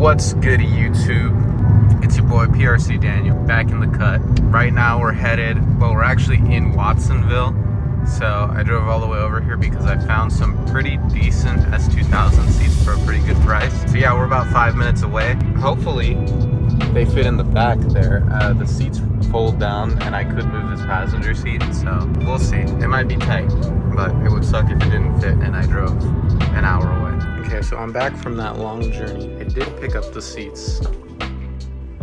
What's good, YouTube? It's your boy PRC Daniel, back in the cut. Right now we're we're actually in Watsonville. So I drove all the way over here because I found some pretty decent S2000 seats for a pretty good price. So yeah, we're about 5 minutes away. Hopefully they fit in the back there. The seats fold down and I could move this passenger seat. So we'll see. It might be tight, but it would suck if it didn't fit and I drove an hour away. Okay, so I'm back from that long journey. I did pick up the seats.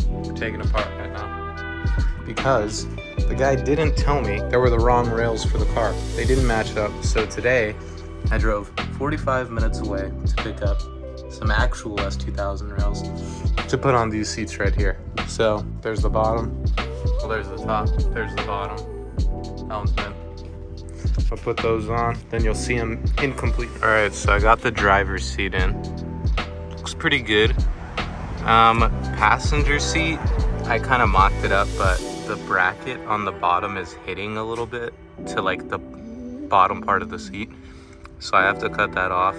We're taking apart right now because the guy didn't tell me there were the wrong rails for the car. They didn't match up. So today I drove 45 minutes away to pick up some actual S2000 rails to put on these seats right here. So there's the bottom. Well, there's the top. There's the bottom. That one's been. I'll put those on, then you'll see them incomplete. All right, so I got the driver's seat in. Looks pretty good. Passenger seat, I kind of mocked it up, but the bracket on the bottom is hitting a little bit to like the bottom part of the seat. So I have to cut that off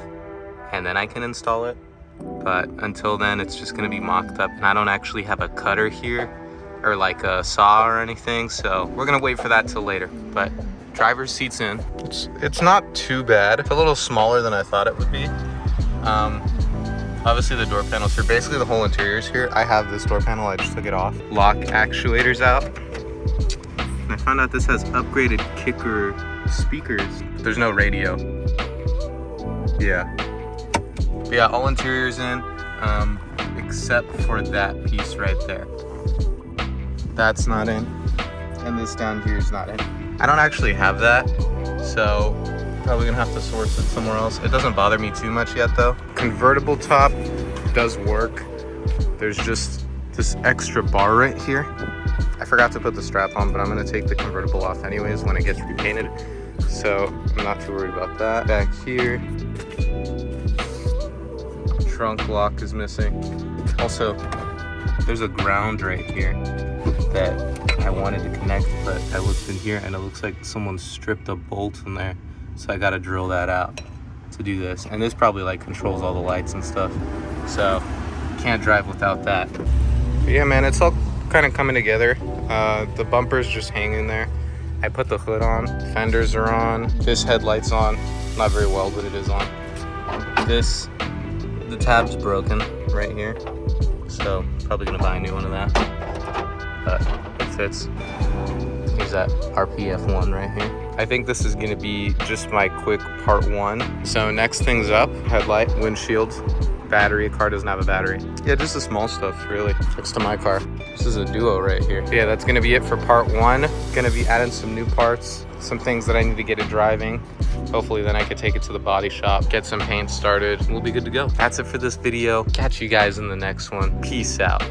and then I can install it. But until then, it's just gonna be mocked up. And I don't actually have a cutter here or like a saw or anything. So we're gonna wait for that till later. But driver's seat's in. It's not too bad. It's a little smaller than I thought it would be. Obviously the door panel's here. Basically the whole interior is here. I have this door panel, I just took it off. Lock actuators out. And I found out this has upgraded kicker speakers. There's no radio. Yeah. But yeah, all interior's in, except for that piece right there. That's not in. And this down here is not in. I don't actually have that, so probably gonna have to source it somewhere else. It doesn't bother me too much yet though. Convertible top does work. There's just this extra bar right here. I forgot to put the strap on, but I'm gonna take the convertible off anyways when it gets repainted. So I'm not too worried about that. Back here, trunk lock is missing. Also, there's a ground right here that I wanted to connect, but I looked in here and it looks like someone stripped a bolt in there. So I gotta drill that out to do this. And this probably like controls all the lights and stuff. So can't drive without that. But yeah, man, it's all kind of coming together. The bumper's just hanging there. I put the hood on, fenders are on, this headlight's on. Not very well, but it is on. The tab's broken right here. So probably gonna buy a new one of that. But it fits. Here's that RPF1 right here. I think this is gonna be just my quick part one. So next thing's up, headlight, windshield, battery. Car doesn't have a battery. Yeah, just the small stuff really, next to my car. This is a Duo right here. Yeah, that's gonna be it for part one. Gonna be adding some new parts, some things that I need to get it driving. Hopefully then I could take it to the body shop, get some paint started, and we'll be good to go. That's it for this video. Catch you guys in the next one. Peace out.